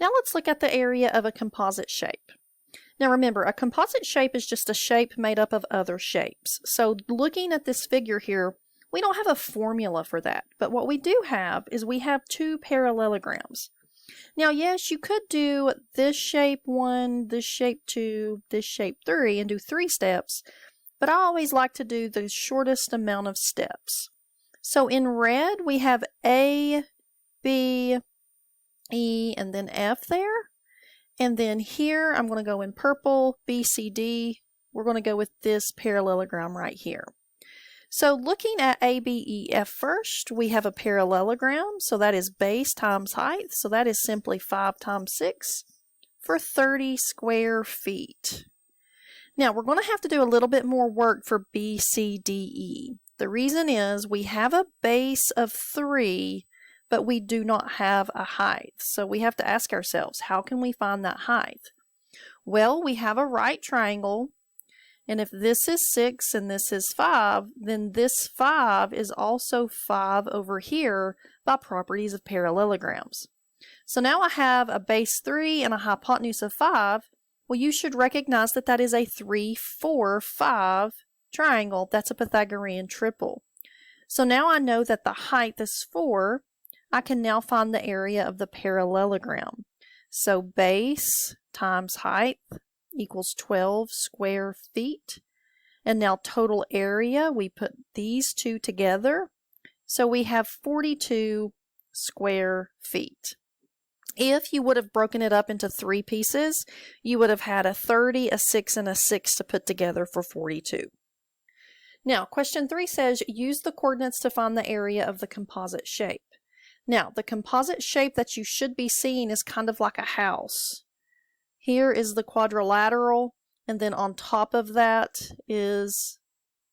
Now let's look at the area of a composite shape. Now remember, a composite shape is just a shape made up of other shapes. So looking at this figure here, we don't have a formula for that, but what we do have is we have two parallelograms. Now yes, you could do this shape 1, this shape 2, this shape 3, and do 3 steps, but I always like to do the shortest amount of steps. So in red, we have A, B, E, and then F there. And then here, I'm going to go in purple, B, C, D. We're going to go with this parallelogram right here. So looking at A, B, E, F first, we have a parallelogram. So that is base times height. So that is simply 5 times 6 for 30 square feet. Now we're going to have to do a little bit more work for B, C, D, E. The reason is we have a base of 3, but we do not have a height. So we have to ask ourselves, how can we find that height? Well, we have a right triangle, and if this is 6 and this is 5, then this 5 is also 5 over here by properties of parallelograms. So now I have a base 3 and a hypotenuse of 5. Well, you should recognize that that is a 3, 4, 5 triangle. That's a Pythagorean triple. So now I know that the height is 4. I can now find the area of the parallelogram. So base times height equals 12 square feet. And now total area, we put these two together. So we have 42 square feet. If you would have broken it up into 3 pieces, you would have had a 30, a 6, and a 6 to put together for 42. Now, question 3 says, use the coordinates to find the area of the composite shape. Now, the composite shape that you should be seeing is kind of like a house. Here is the quadrilateral, and then on top of that is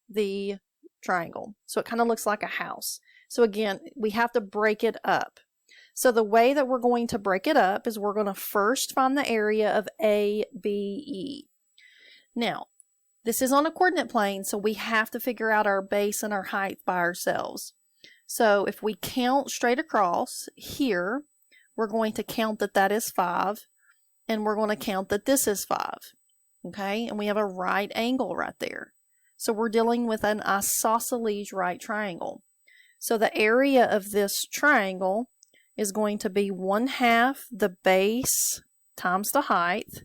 the triangle. So it kind of looks like a house. So again, we have to break it up. So the way that we're going to break it up is we're going to first find the area of A, B, E. Now, this is on a coordinate plane, so we have to figure out our base and our height by ourselves. So if we count straight across here, we're going to count that that is 5, and we're going to count that this is 5. Okay, and we have a right angle right there. So we're dealing with an isosceles right triangle. So the area of this triangle is going to be 1/2 the base times the height.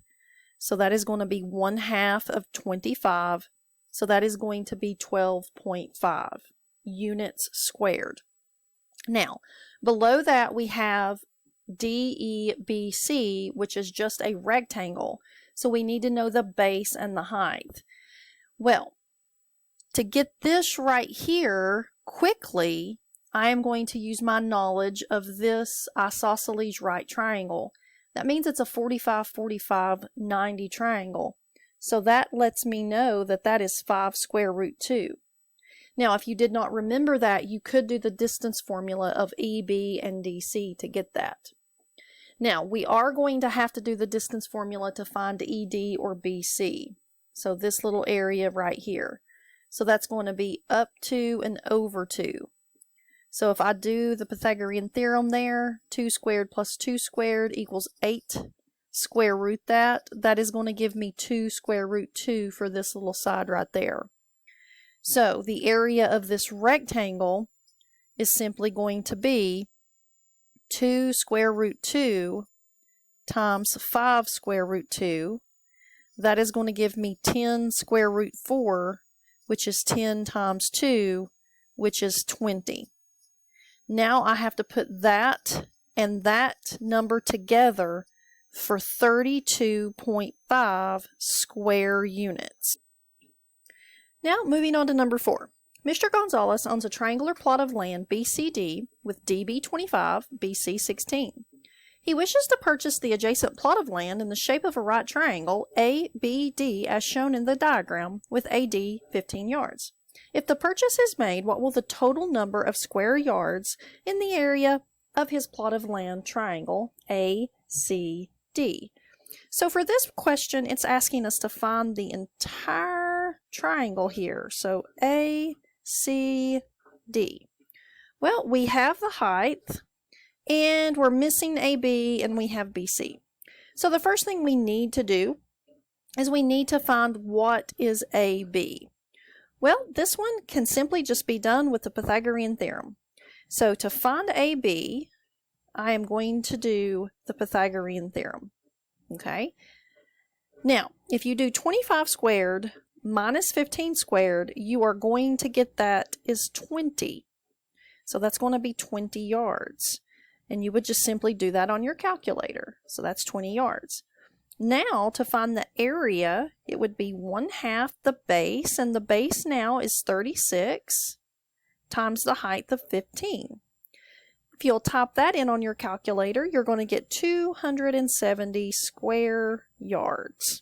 So that is going to be 1/2 of 25. So that is going to be 12.5 units squared. Now, below that we have DEBC, which is just a rectangle. So we need to know the base and the height. Well, to get this right here quickly, I am going to use my knowledge of this isosceles right triangle. That means it's a 45, 45, 90 triangle. So that lets me know that that is 5 square root 2. Now, if you did not remember that, you could do the distance formula of EB and DC to get that. Now, we are going to have to do the distance formula to find ED or BC. So this little area right here. So that's going to be up to and over 2. So if I do the Pythagorean theorem there, 2 squared plus 2 squared equals 8. Square root that. That is going to give me 2 square root 2 for this little side right there. So the area of this rectangle is simply going to be 2 square root 2 times 5 square root 2. That is going to give me 10 square root 4, which is 10 times 2, which is 20. Now I have to put that and that number together for 32.5 square units. Now moving on to number 4. Mr. Gonzalez owns a triangular plot of land BCD with DB 25, BC 16. He wishes to purchase the adjacent plot of land in the shape of a right triangle ABD as shown in the diagram with AD 15 yards. If the purchase is made, what will the total number of square yards in the area of his plot of land triangle ACD? So for this question, it's asking us to find the entire triangle here. So ACD. Well, we have the height And we're missing AB and we have BC. So the first thing we need to do is we need to find what is AB. Well, this one can simply just be done with the Pythagorean theorem. So to find AB, I am going to do the Pythagorean theorem. Okay? Now, if you do 25 squared minus 15 squared, you are going to get that is 20. So that's going to be 20 yards. And you would just simply do that on your calculator. So that's 20 yards. Now, to find the area, it would be 1/2 the base, and the base now is 36 times the height of 15. If you'll type that in on your calculator, you're going to get 270 square yards.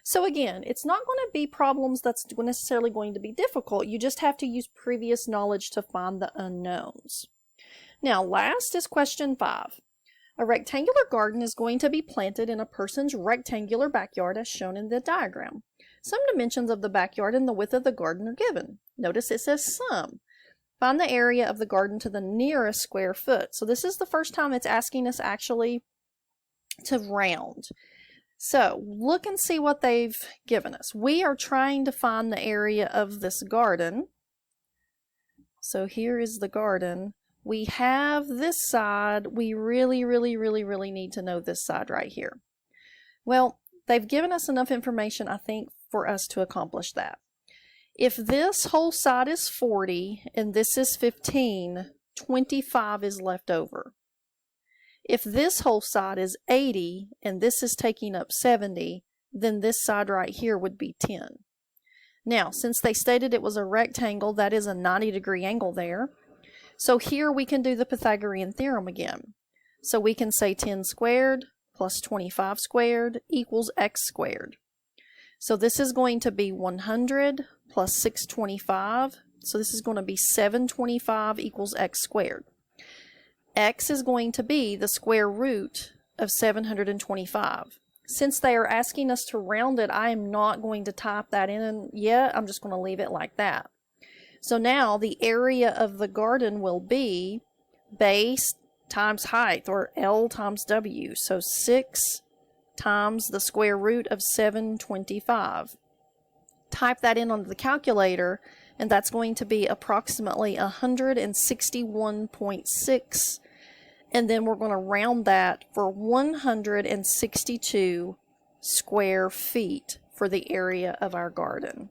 So again, it's not going to be problems that's necessarily going to be difficult. You just have to use previous knowledge to find the unknowns. Now, last is question 5. A rectangular garden is going to be planted in a person's rectangular backyard as shown in the diagram. Some dimensions of the backyard and the width of the garden are given. Notice it says sum. Find the area of the garden to the nearest square foot. So this is the first time it's asking us actually to round. So look and see what they've given us. We are trying to find the area of this garden. So here is the garden. We have this side. We really need to know this side right here. Well, they've given us enough information, I think, for us to accomplish that. If this whole side is 40 and this is 15, 25 is left over. If this whole side is 80 and this is taking up 70, then this side right here would be 10. Now, since they stated it was a rectangle, that is a 90-degree angle there. So here we can do the Pythagorean theorem again. So we can say 10 squared plus 25 squared equals x squared. So this is going to be 100 plus 625. So this is going to be 725 equals x squared. X is going to be the square root of 725. Since they are asking us to round it, I am not going to type that in yet. I'm just going to leave it like that. So now the area of the garden will be base times height, or L times W. So 6 times the square root of 725. Type that in on the calculator, and that's going to be approximately 161.6. And then we're going to round that for 162 square feet for the area of our garden.